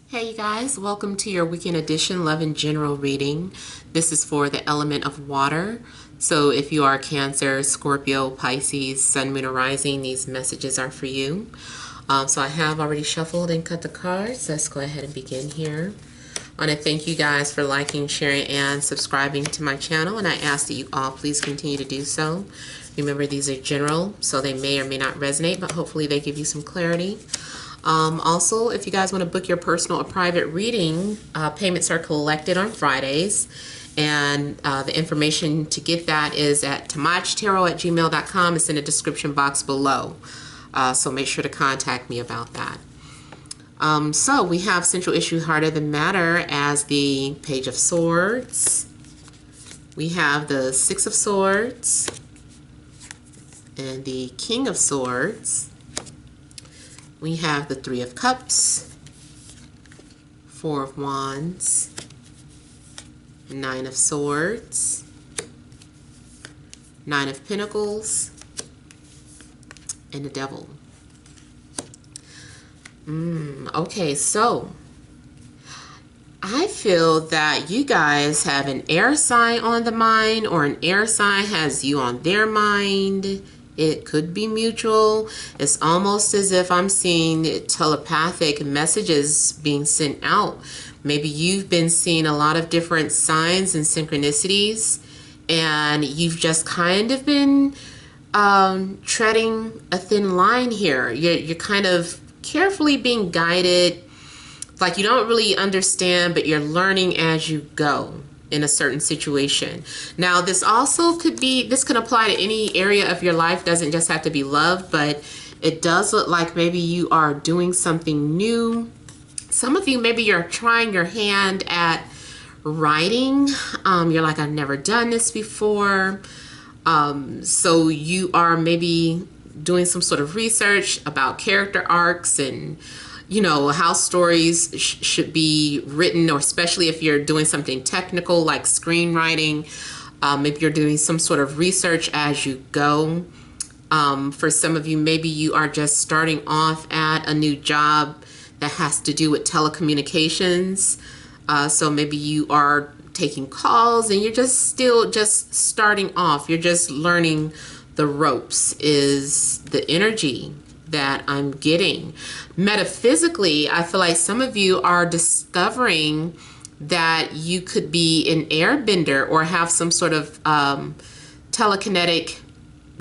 Hey you guys, welcome to your weekend edition Love in General reading. This is for the element of water. So if you are Cancer, Scorpio, Pisces, Sun, Moon, or Rising, these messages are for you. So I have already shuffled and cut the cards. Let's go ahead and begin here. I want to thank you guys for liking, sharing, and subscribing to my channel, and I ask that you all please continue to do so. Remember, these are general, so they may or may not resonate, but hopefully they give you some clarity. Also, if you guys want to book your personal or private reading, payments are collected on Fridays, and the information to get that is at TemajTarot@gmail.com. It's in the description box below, so make sure to contact me about that. So we have Central Issue Heart of the Matter as the Page of Swords. We have the Six of Swords and the King of Swords. We have the Three of Cups, Four of Wands, Nine of Swords, Nine of Pentacles, and the Devil. Okay, so I feel that you guys have an air sign on the mind, or an air sign has you on their mind. It could be mutual. It's almost as if I'm seeing telepathic messages being sent out. Maybe you've been seeing a lot of different signs and synchronicities, and you've just kind of been treading a thin line here. You're kind of carefully being guided, like you don't really understand, but you're learning as you go in a certain situation. Now, this also could be, this can apply to any area of your life, doesn't just have to be love, but it does look like maybe you are doing something new. Some of you, maybe you're trying your hand at writing. You're like, I've never done this before. So you are maybe doing some sort of research about character arcs and how stories should be written, or especially if you're doing something technical like screenwriting. Maybe you're doing some sort of research as you go. For some of you, maybe you are just starting off at a new job that has to do with telecommunications. So maybe you are taking calls and you're just starting off. You're just learning the ropes is the energy that I'm getting. Metaphysically, I feel like some of you are discovering that you could be an airbender or have some sort of telekinetic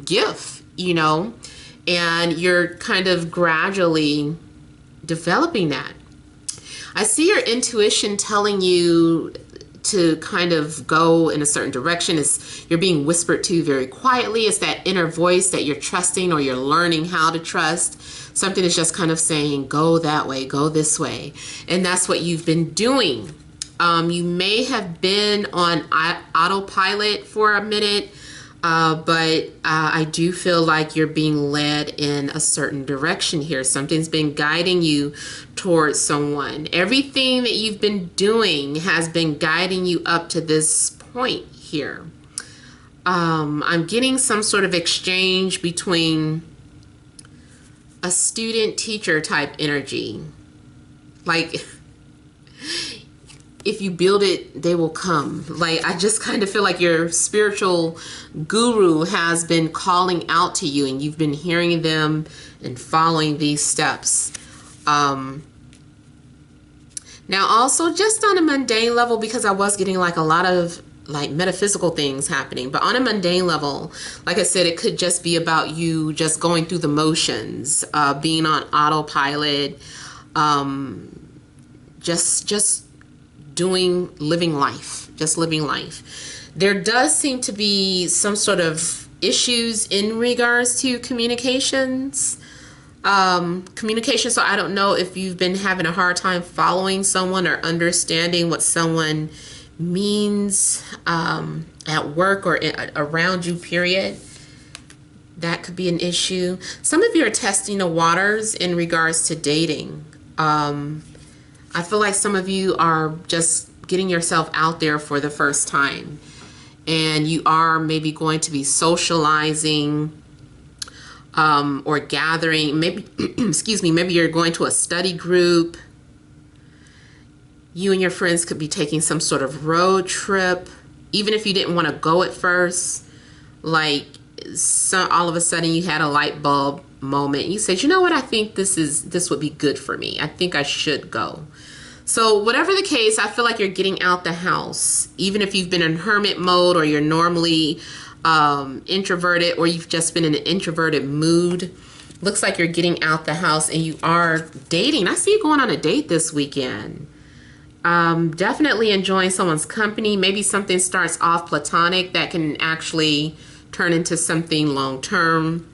gift, and you're kind of gradually developing that. I see your intuition telling you to kind of go in a certain direction. You're being whispered to very quietly. It's that inner voice that you're trusting, or you're learning how to trust. Something is just kind of saying, go that way, go this way. And that's what you've been doing. You may have been on autopilot for a minute, but I do feel like you're being led in a certain direction here. Something's been guiding you towards someone. Everything that you've been doing has been guiding you up to this point here. I'm getting some sort of exchange between a student-teacher type energy. Like, if you build it, they will come. Like, I just kind of feel like your spiritual guru has been calling out to you, and you've been hearing them and following these steps. Now, also, just on a mundane level, because I was getting like a lot of like metaphysical things happening, but on a mundane level, like I said, it could just be about you just going through the motions, being on autopilot, just living life. There does seem to be some sort of issues in regards to communications. So I don't know if you've been having a hard time following someone or understanding what someone means at work or around you, period. That could be an issue. Some of you are testing the waters in regards to dating. I feel like some of you are just getting yourself out there for the first time, and you are maybe going to be socializing or gathering, maybe, excuse me, maybe you're going to a study group. You and your friends could be taking some sort of road trip, even if you didn't want to go at first. Like, all of a sudden you had a light bulb moment. You said, you know what, I think this would be good for me. I think I should go. So whatever the case, I feel like you're getting out the house. Even if you've been in hermit mode, or you're normally introverted, or you've just been in an introverted mood, looks like you're getting out the house and you are dating. I see you going on a date this weekend. Definitely enjoying someone's company. Maybe something starts off platonic that can actually turn into something long term.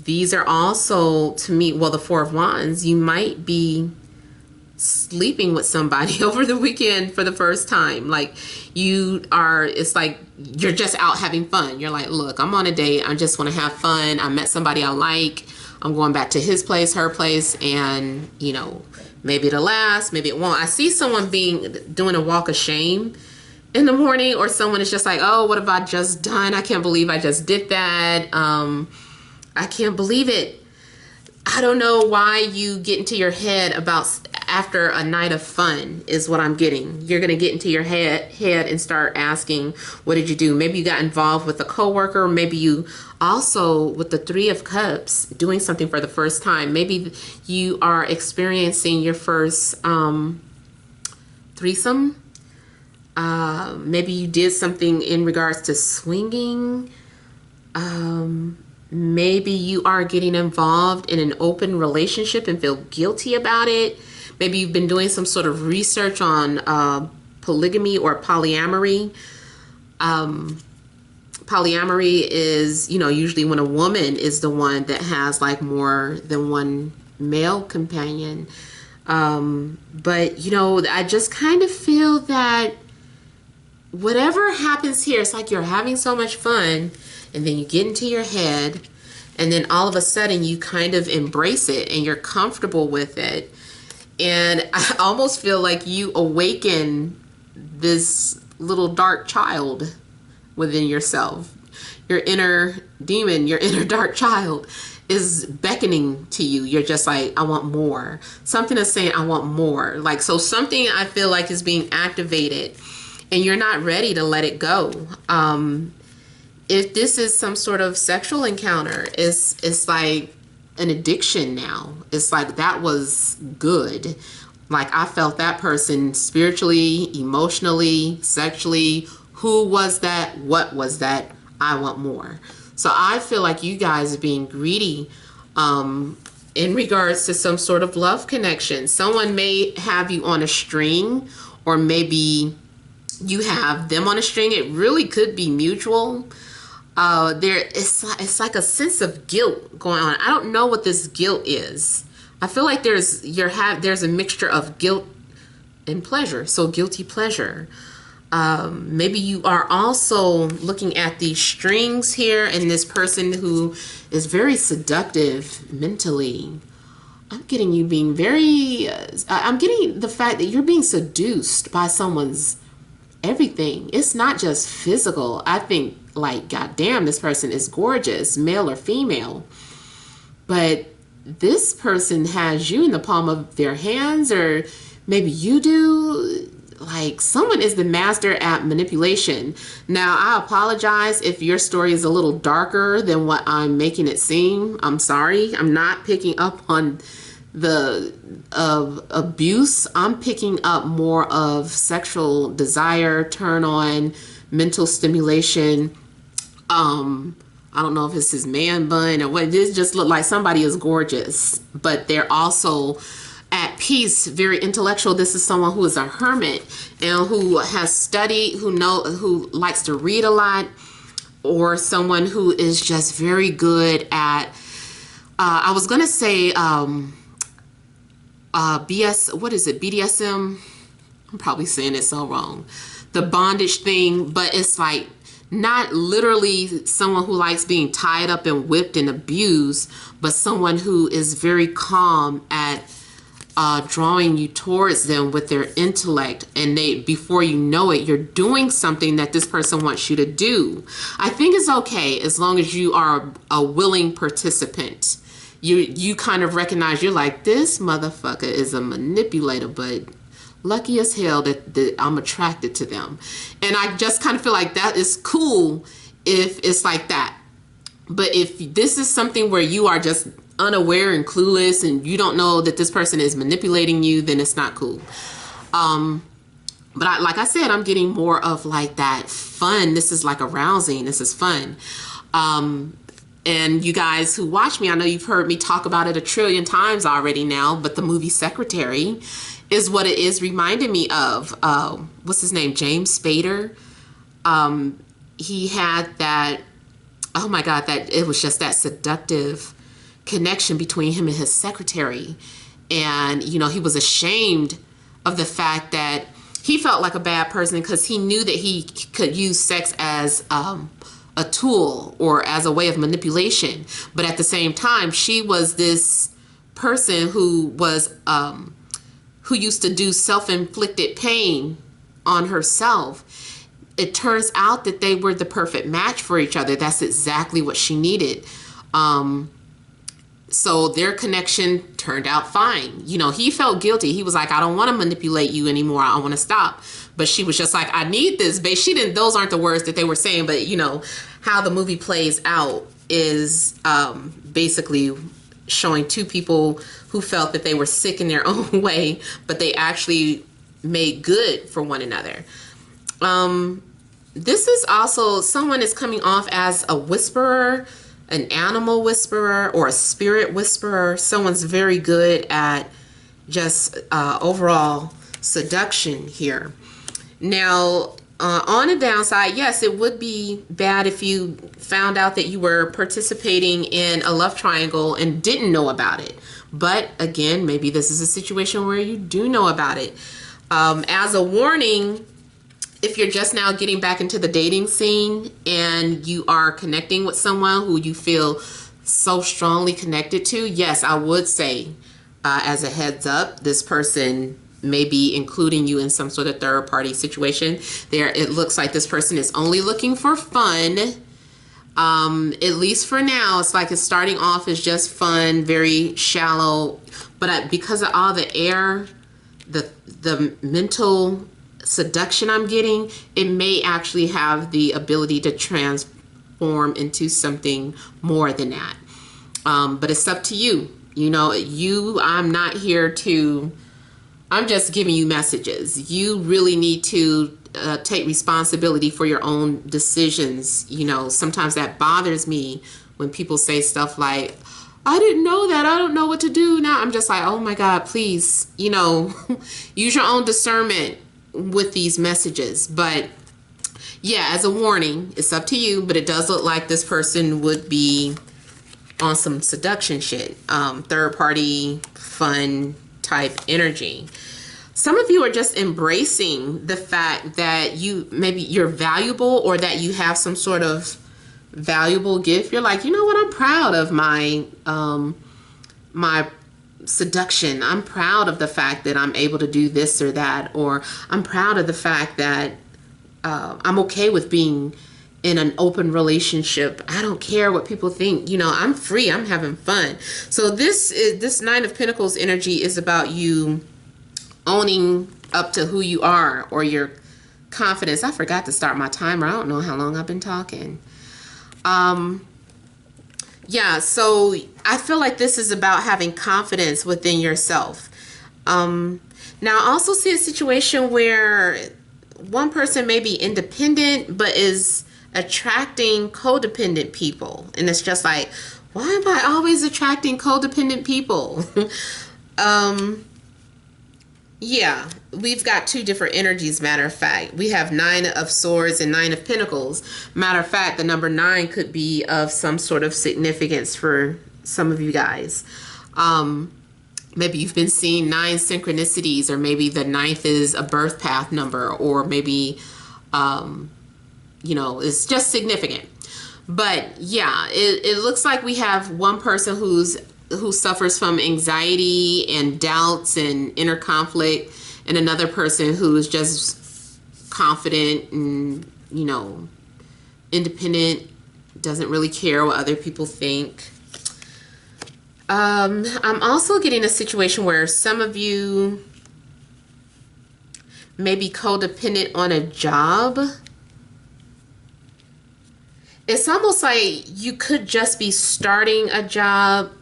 These are also, to me, well, the Four of Wands, you might be sleeping with somebody over the weekend for the first time. Like, it's like you're just out having fun. You're like, look, I'm on a date. I just want to have fun. I met somebody I like. I'm going back to his place, her place, and, you know, maybe it'll last, maybe it won't. I see someone doing a walk of shame in the morning, or someone is just like, oh, what have I just done? I can't believe I just did that. I can't believe it. I don't know why you get into your head about after a night of fun is what I'm getting. You're going to get into your head and start asking, what did you do? Maybe you got involved with a coworker. Maybe you also, with the Three of Cups, doing something for the first time. Maybe you are experiencing your first threesome. Maybe you did something in regards to swinging. Maybe you are getting involved in an open relationship and feel guilty about it. Maybe you've been doing some sort of research on polygamy or polyamory. Polyamory is, you know, usually when a woman is the one that has like more than one male companion. But, you know, I just kind of feel that whatever happens here, it's like you're having so much fun, and then you get into your head, and then all of a sudden you kind of embrace it and you're comfortable with it. And I almost feel like you awaken this little dark child within yourself. Your inner demon, your inner dark child is beckoning to you. You're just like, I want more. Something is saying, I want more. Like, so something I feel like is being activated and you're not ready to let it go. If this is some sort of sexual encounter, it's like an addiction now. It's like, that was good. Like, I felt that person spiritually, emotionally, sexually. Who was that? What was that? I want more. So I feel like you guys are being greedy in regards to some sort of love connection. Someone may have you on a string, or maybe you have them on a string. It really could be mutual. It's like a sense of guilt going on. I don't know what this guilt is. I feel like there's a mixture of guilt and pleasure. So guilty pleasure. Maybe you are also looking at these strings here, and this person who is very seductive mentally. I'm getting you being I'm getting the fact that you're being seduced by someone's everything. It's not just physical. I think, like, goddamn, this person is gorgeous, male or female. But this person has you in the palm of their hands, or maybe you do. Like, someone is the master at manipulation. Now, I apologize if your story is a little darker than what I'm making it seem. I'm sorry. I'm not picking up on the abuse. I'm picking up more of sexual desire, turn on, mental stimulation. I don't know if it's his man bun or what. It just look like somebody is gorgeous, but they're also at peace, very intellectual. This is someone who is a hermit and who has studied, who likes to read a lot, or someone who is just very good at, I was going to say, what is it? BDSM? I'm probably saying it so wrong. The bondage thing, but it's like not literally someone who likes being tied up and whipped and abused, but someone who is very calm at drawing you towards them with their intellect, and before you know it, you're doing something that this person wants you to do. I think it's okay as long as you are a willing participant. you kind of recognize, you're like, this motherfucker is a manipulator, but lucky as hell that I'm attracted to them. And I just kind of feel like that is cool if it's like that. But if this is something where you are just unaware and clueless and you don't know that this person is manipulating you, then it's not cool. But like I said, I'm getting more of like that fun. This is like arousing. This is fun. And you guys who watch me, I know you've heard me talk about it a trillion times already now, but the movie Secretary is what it is reminding me of. What's his name? James Spader. He had that, oh my God, that it was just that seductive connection between him and his secretary. And, you know, he was ashamed of the fact that he felt like a bad person because he knew that he could use sex as a tool or as a way of manipulation. But at the same time, she was this person who was who used to do self-inflicted pain on herself. It turns out that they were the perfect match for each other. That's exactly what she needed. So their connection turned out fine. You know, he felt guilty. He was like, I don't want to manipulate you anymore. I want to stop. But she was just like, I need this, babe. She didn't, those aren't the words that they were saying, but you know, how the movie plays out is basically showing two people who felt that they were sick in their own way, but they actually made good for one another. This is also, someone is coming off as a whisperer, an animal whisperer, or a spirit whisperer. Someone's very good at just overall seduction here. Now, on the downside, yes, it would be bad if you found out that you were participating in a love triangle and didn't know about it. But again, maybe this is a situation where you do know about it. As a warning, if you're just now getting back into the dating scene and you are connecting with someone who you feel so strongly connected to, yes, I would say as a heads up, this person may be including you in some sort of third party situation. There, it looks like this person is only looking for fun. At least for now, it's like it's starting off as just fun, very shallow. But because of all the air, the mental seduction I'm getting, it may actually have the ability to transform into something more than that. But it's up to you. You know, I'm not here to, I'm just giving you messages. You really need to take responsibility for your own decisions. You know, sometimes that bothers me when people say stuff like, I didn't know that, I don't know what to do now. I'm just like, oh my God, please, you know, use your own discernment with these messages. But yeah, as a warning, it's up to you, but it does look like this person would be on some seduction shit, third party fun type energy. Some of you are just embracing the fact that you're valuable, or that you have some sort of valuable gift. You're like, you know what, I'm proud of my my seduction. I'm proud of the fact that I'm able to do this or that, or I'm proud of the fact that I'm okay with being in an open relationship. I don't care what people think. You know, I'm free. I'm having fun. So this Nine of Pentacles energy is about you owning up to who you are, or your confidence. I forgot to start my timer. I don't know how long I've been talking. Yeah, so I feel like this is about having confidence within yourself. Now, I also see a situation where one person may be independent, but is attracting codependent people. And it's just like, why am I always attracting codependent people? Yeah, we've got two different energies, matter of fact. We have Nine of Swords and Nine of Pentacles. Matter of fact, the number 9 could be of some sort of significance for some of you guys. Maybe you've been seeing 9 synchronicities, or maybe the 9th is a birth path number, or maybe, you know, it's just significant. But yeah, it looks like we have one person who suffers from anxiety and doubts and inner conflict, and another person who is just confident and, you know, independent, doesn't really care what other people think. I'm also getting a situation where some of you may be codependent on a job. It's almost like you could just be starting a job,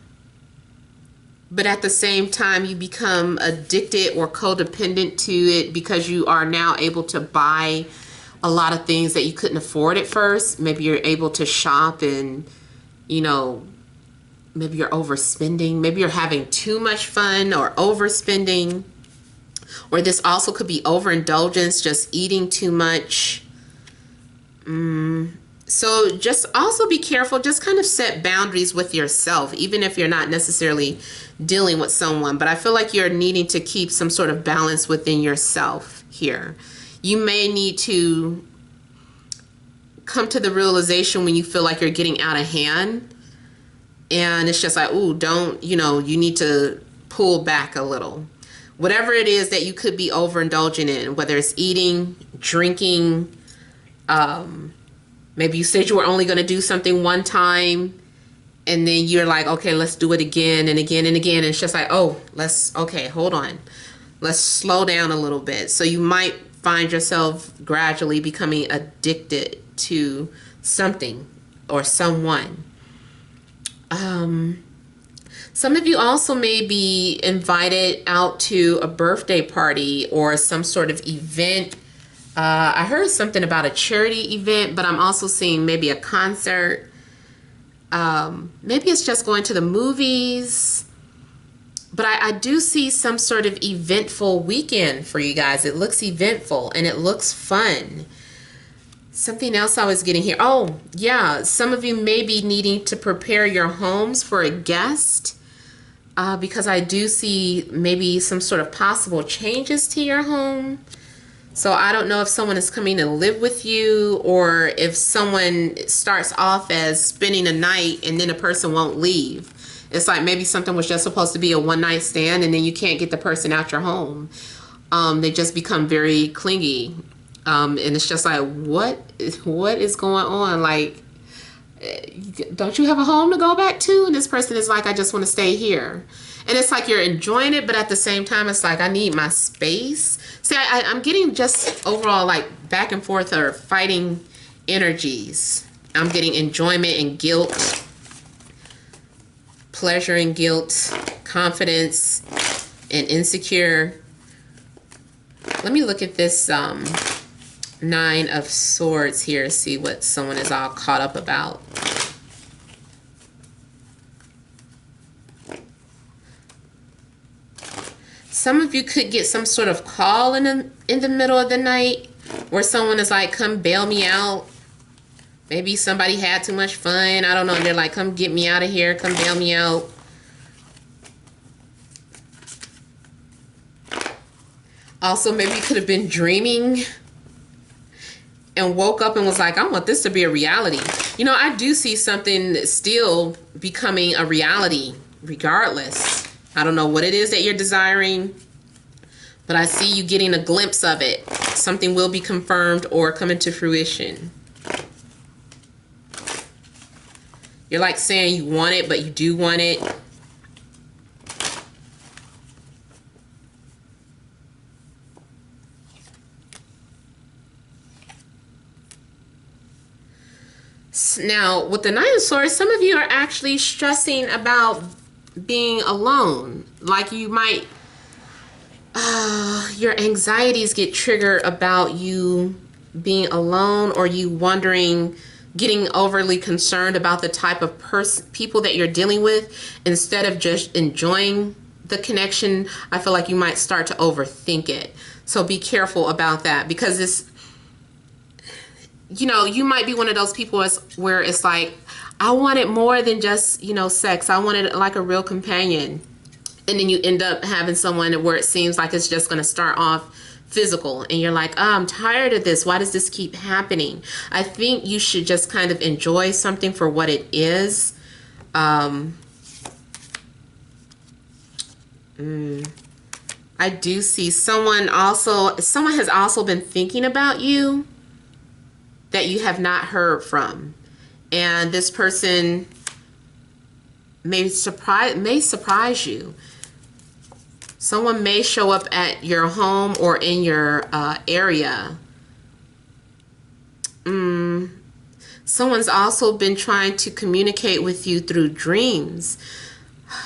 but at the same time you become addicted or codependent to it because you are now able to buy a lot of things that you couldn't afford at first. Maybe you're able to shop and, you know, maybe you're overspending. Maybe you're having too much fun or overspending. Or this also could be overindulgence, just eating too much. So just also be careful. Just kind of set boundaries with yourself, even if you're not necessarily dealing with someone. But I feel like you're needing to keep some sort of balance within yourself here. You may need to come to the realization when you feel like you're getting out of hand. And it's just like, ooh, don't, you know, you need to pull back a little. Whatever it is that you could be overindulging in, whether it's eating, drinking, maybe you said you were only going to do something one time and then you're like, okay, let's do it again and again and again. And it's just like, oh, okay, hold on. Let's slow down a little bit. So you might find yourself gradually becoming addicted to something or someone. Some of you also may be invited out to a birthday party or some sort of event. I heard something about a charity event, but I'm also seeing maybe a concert. Maybe it's just going to the movies. But I do see some sort of eventful weekend for you guys. It looks eventful and it looks fun. Something else I was getting here. Oh, yeah. Some of you may be needing to prepare your homes for a guest. Because I do see maybe some sort of possible changes to your home. So I don't know if someone is coming to live with you or if someone starts off as spending a night and then a person won't leave. It's like maybe something was just supposed to be a one-night stand and then you can't get the person out your home. They just become very clingy. And it's just like, what is going on? Like, don't you have a home to go back to? And this person is like, I just want to stay here. And it's like you're enjoying it, but at the same time, it's like, I need my space. See, I'm getting just overall like back and forth or fighting energies. I'm getting enjoyment and guilt, pleasure and guilt, confidence and insecure. Let me look at this Nine of Swords here, see what someone is all caught up about. Some of you could get some sort of call in the middle of the night where someone is like, come bail me out. Maybe somebody had too much fun. I don't know. And they're like, come get me out of here. Come bail me out. Also, maybe you could have been dreaming and woke up and was like, I want this to be a reality. You know, I do see something still becoming a reality regardless. I don't know what it is that you're desiring, but I see you getting a glimpse of it. Something will be confirmed or come into fruition. You're like saying you want it, but you do want it. Now, with the Nine of Swords, some of you are actually stressing about being alone. Like you might, your anxieties get triggered about you being alone, or you wondering, getting overly concerned about the type of people that you're dealing with. Instead of just enjoying the connection, I feel like you might start to overthink it. So be careful about that, because it's, you know, you might be one of those people where it's like, I wanted more than just, you know, sex. I wanted like a real companion. And then you end up having someone where it seems like it's just going to start off physical. And you're like, oh, I'm tired of this. Why does this keep happening? I think you should just kind of enjoy something for what it is. I do see someone has also been thinking about you that you have not heard from. And this person may surprise you. Someone may show up at your home or in your area. Someone's also been trying to communicate with you through dreams.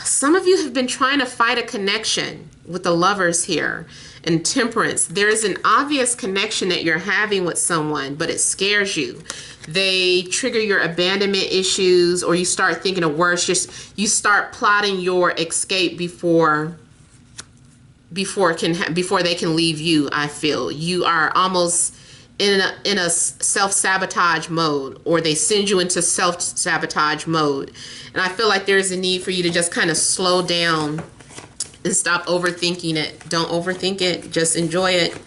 Some of you have been trying to fight a connection with the Lovers here. And Temperance, there's an obvious connection that you're having with someone, but it scares you. They trigger your abandonment issues, or you start thinking of worse. You start plotting your escape before they can leave you. I feel you are almost in a self-sabotage mode, or they send you into self-sabotage mode. And I feel like there's a need for you to just kind of slow down and stop overthinking it. Don't overthink it. Just enjoy it.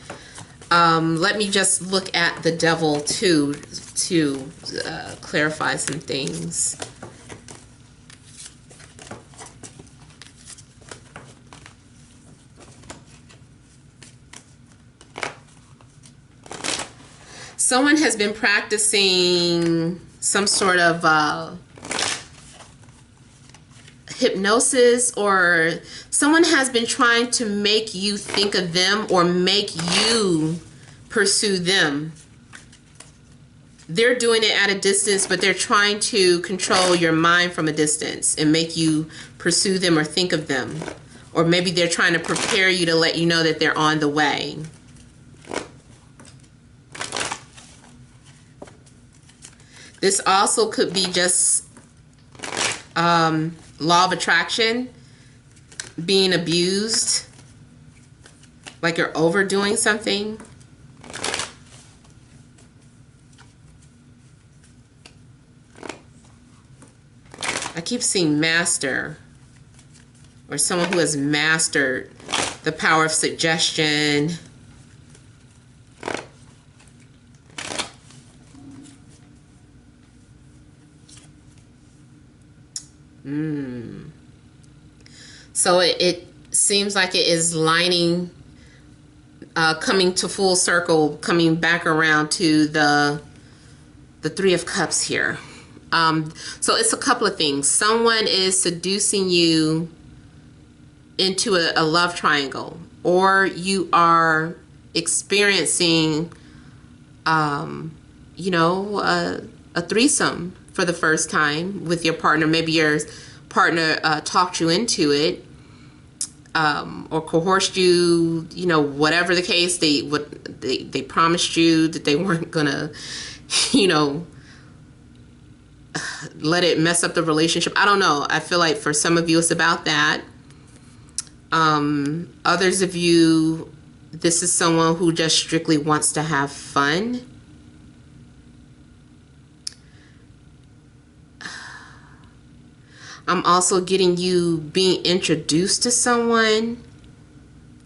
Let me just look at the Devil too to clarify some things. Someone has been practicing some sort of hypnosis, or someone has been trying to make you think of them or make you pursue them. They're doing it at a distance, but they're trying to control your mind from a distance and make you pursue them or think of them. Or maybe they're trying to prepare you to let you know that they're on the way. This also could be just law of attraction, being abused, like you're overdoing something. I keep seeing master, or someone who has mastered the power of suggestion. So it seems like it is lining, coming to full circle, coming back around to the Three of Cups here. So it's a couple of things. Someone is seducing you into a love triangle, or you are experiencing, you know, a threesome for the first time with your partner. Maybe your partner talked you into it, or coerced you, you know, whatever the case. They promised you that they weren't gonna, you know, let it mess up the relationship. I don't know. I feel like for some of you it's about that. Others of you, this is someone who just strictly wants to have fun. I'm also getting you being introduced to someone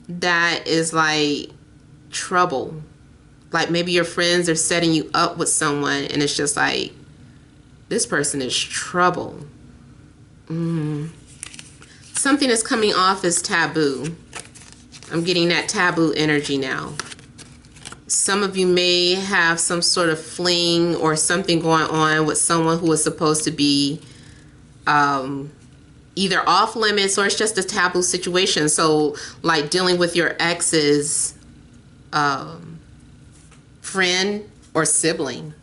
that is like trouble. Like maybe your friends are setting you up with someone and it's just like, this person is trouble. Something is coming off as taboo. I'm getting that taboo energy now. Some of you may have some sort of fling or something going on with someone who is supposed to be either off limits, or it's just a taboo situation. So like dealing with your ex's friend or sibling.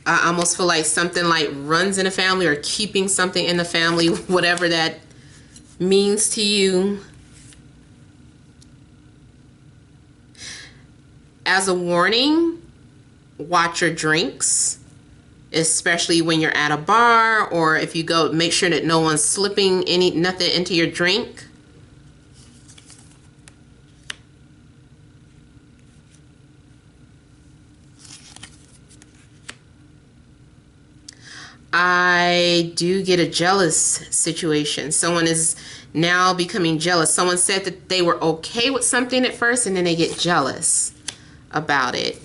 I almost feel like something like runs in a family, or keeping something in the family, whatever that means to you. As a warning, watch your drinks, especially when you're at a bar, or if you go, make sure that no one's slipping nothing into your drink. I do get a jealous situation. Someone is now becoming jealous. Someone said that they were okay with something at first, and then they get jealous about it.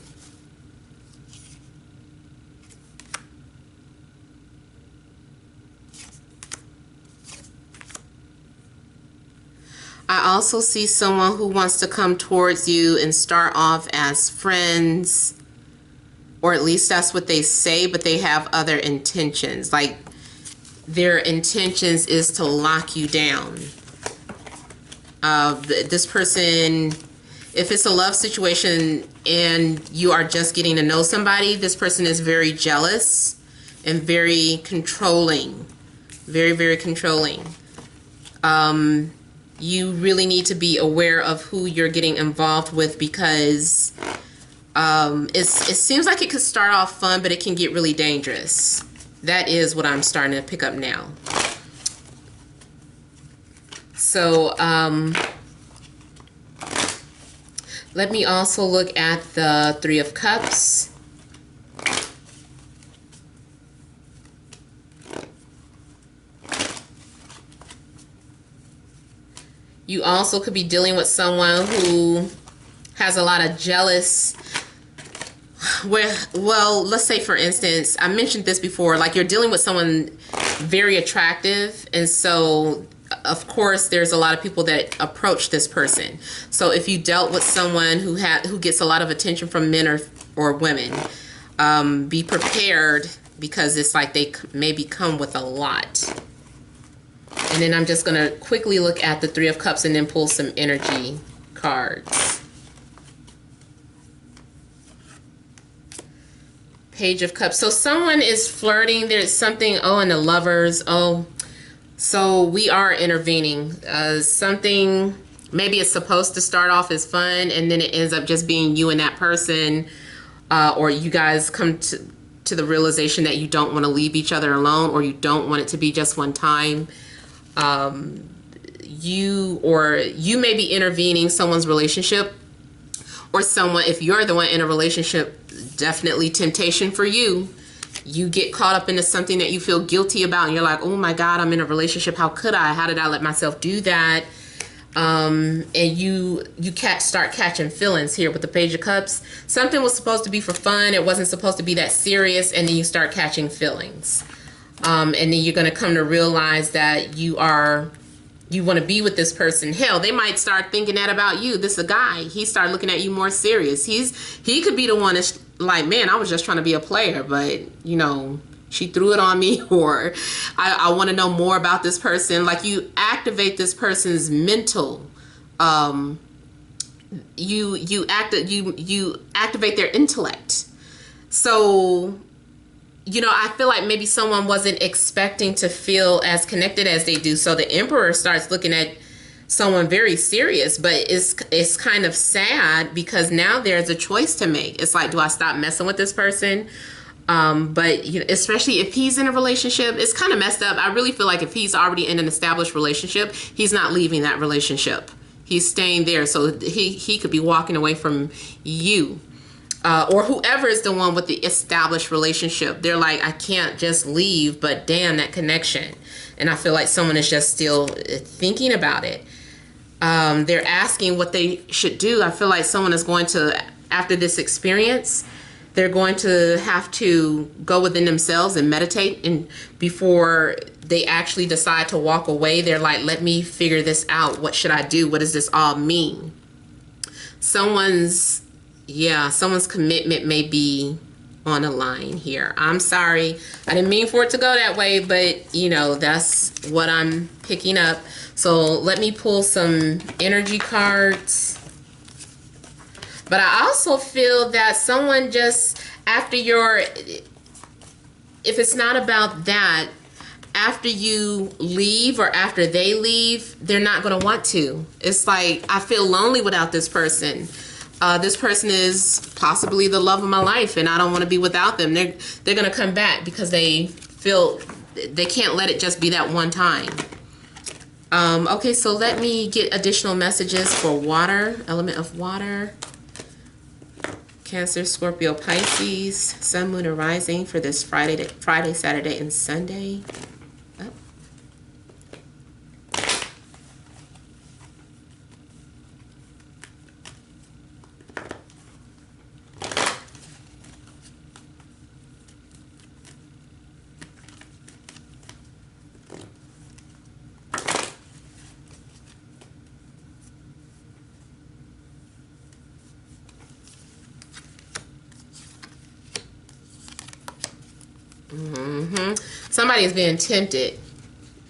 I also see someone who wants to come towards you and start off as friends, or at least that's what they say, but they have other intentions. Like their intentions is to lock you down. This person, if it's a love situation and you are just getting to know somebody, this person is very jealous and very controlling. Very, very controlling. You really need to be aware of who you're getting involved with, because it seems like it could start off fun, but it can get really dangerous. That is what I'm starting to pick up now. So let me also look at the Three of Cups. You also could be dealing with someone who has a lot of jealous, well, let's say for instance, I mentioned this before, like you're dealing with someone very attractive, and so of course there's a lot of people that approach this person. So if you dealt with someone who gets a lot of attention from men or women, be prepared, because it's like they maybe come with a lot. And then I'm just going to quickly look at the Three of Cups and then pull some energy cards. Page of Cups. So someone is flirting. There's something, oh, and the Lovers. Oh, so we are intervening. Something, maybe it's supposed to start off as fun, and then it ends up just being you and that person. Or you guys come to the realization that you don't want to leave each other alone, or you don't want it to be just one time. You may be intervening someone's relationship, or someone, if you're the one in a relationship, definitely temptation for you. You get caught up into something that you feel guilty about, and you're like, oh my God, I'm in a relationship. How could I? How did I let myself do that? And you start catching feelings here with the Page of Cups. Something was supposed to be for fun. It wasn't supposed to be that serious, and then you start catching feelings. And then you're going to come to realize that you want to be with this person. Hell, they might start thinking that about you. This is a guy. He started looking at you more serious. He could be the one that's like, man, I was just trying to be a player, but you know, she threw it on me, or I want to know more about this person. Like you activate this person's mental, you activate their intellect. So, you know, I feel like maybe someone wasn't expecting to feel as connected as they do. So the Emperor starts looking at someone very serious, but it's kind of sad, because now there's a choice to make. It's like, do I stop messing with this person? But you know, especially if he's in a relationship, it's kind of messed up. I really feel like if he's already in an established relationship, he's not leaving that relationship. He's staying there. So he could be walking away from you. Or whoever is the one with the established relationship. They're like, I can't just leave, but damn, that connection. And I feel like someone is just still thinking about it. They're asking what they should do. I feel like someone is going to, after this experience, they're going to have to go within themselves and meditate. And before they actually decide to walk away, they're like, let me figure this out. What should I do? What does this all mean? Someone's commitment may be on the line here. I'm sorry. I didn't mean for it to go that way, but you know, that's what I'm picking up. So let me pull some energy cards. But I also feel that someone just, if it's not about that, after you leave or after they leave, they're not going to want to. It's like, I feel lonely without this person. This person is possibly the love of my life, and I don't want to be without them. They're going to come back because they feel they can't let it just be that one time. Okay, so let me get additional messages for water, element of water. Cancer, Scorpio, Pisces, Sun, Moon, and Rising for this Friday, Saturday, and Sunday. Oh. somebody is being tempted.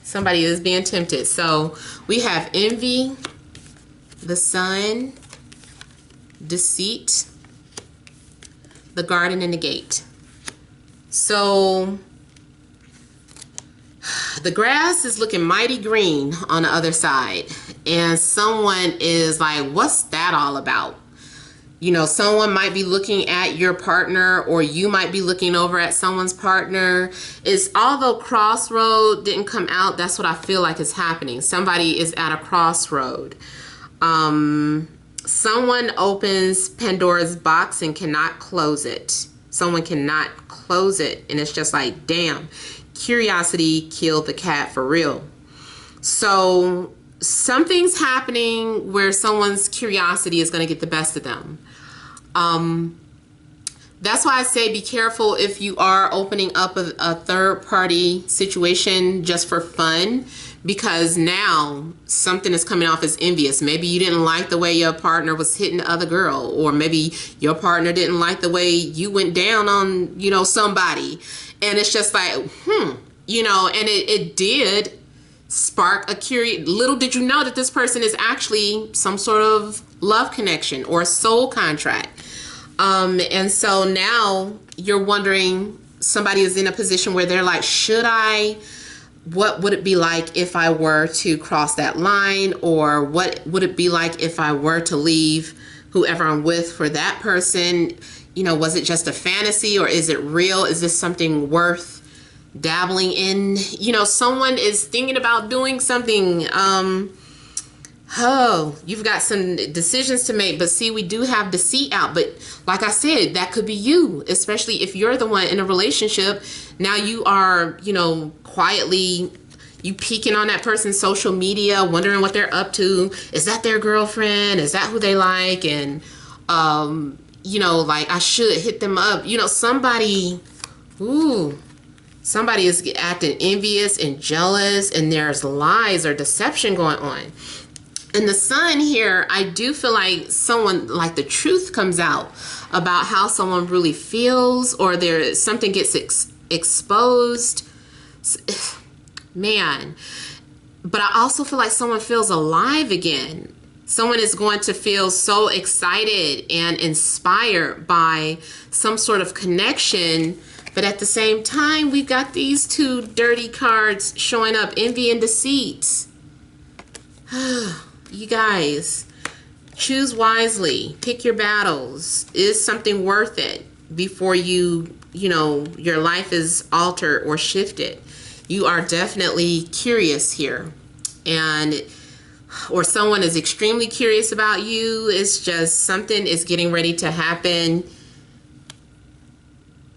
Somebody is being tempted. So we have envy, the sun, deceit, the garden, and the gate. So the grass is looking mighty green on the other side, and someone is like, what's that all about? You know, someone might be looking at your partner, or you might be looking over at someone's partner. It's, although crossroad didn't come out, that's what I feel like is happening. Somebody is at a crossroad. Someone opens Pandora's box and cannot close it. Someone cannot close it, and it's just like, damn, curiosity killed the cat for real. So something's happening where someone's curiosity is going to get the best of them. That's why I say be careful if you are opening up a third-party situation just for fun, because now something is coming off as envious. Maybe you didn't like the way your partner was hitting the other girl, or maybe your partner didn't like the way you went down on, you know, somebody. And it's just like, you know, and it did spark a curious. Little did you know that this person is actually some sort of love connection or soul contract. And so now you're wondering, somebody is in a position where they're like, what would it be like if I were to cross that line? Or what would it be like if I were to leave whoever I'm with for that person? You know, was it just a fantasy, or is it real? Is this something worth dabbling in? You know, someone is thinking about doing something. Oh, you've got some decisions to make, but see, we do have deceit out. But like I said, that could be you, especially if you're the one in a relationship. Now you are, you know, quietly, you peeking on that person's social media, wondering what they're up to. Is that their girlfriend? Is that who they like? And, you know, like, I should hit them up. You know, somebody is acting envious and jealous, and there's lies or deception going on. And the sun here, I do feel like someone, like the truth comes out about how someone really feels, or there something gets exposed. Man. But I also feel like someone feels alive again. Someone is going to feel so excited and inspired by some sort of connection. But at the same time, we've got these two dirty cards showing up, envy and deceit. You guys, choose wisely. Pick your battles. Is something worth it before you know, your life is altered or shifted? You are definitely curious here. Or someone is extremely curious about you. It's just something is getting ready to happen.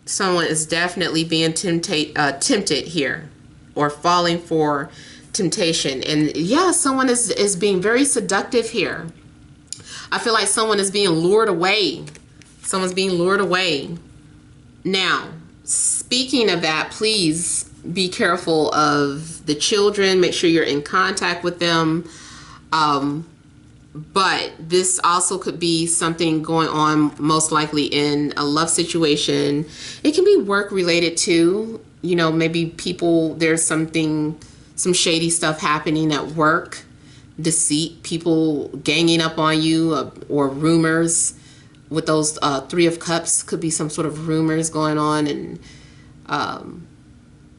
Someone is definitely being tempted here, or falling for temptation. And yeah, someone is being very seductive here. I feel like someone is being lured away. Someone's being lured away. Now, speaking of that, please be careful of the children. Make sure you're in contact with them. But this also could be something going on, most likely in a love situation. It can be work related too. You know, maybe there's some shady stuff happening at work. Deceit, people ganging up on you, or rumors. With those Three of Cups, could be some sort of rumors going on, and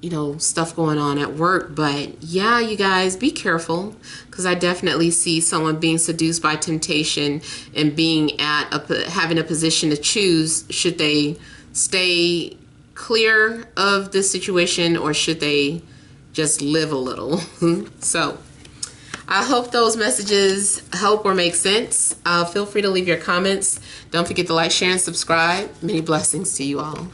you know, stuff going on at work. But yeah, you guys, be careful, because I definitely see someone being seduced by temptation and being having a position to choose. Should they stay clear of this situation, or should they just live a little? So I hope those messages help or make sense. Feel free to leave your comments. Don't forget to like, share, and subscribe. Many blessings to you all.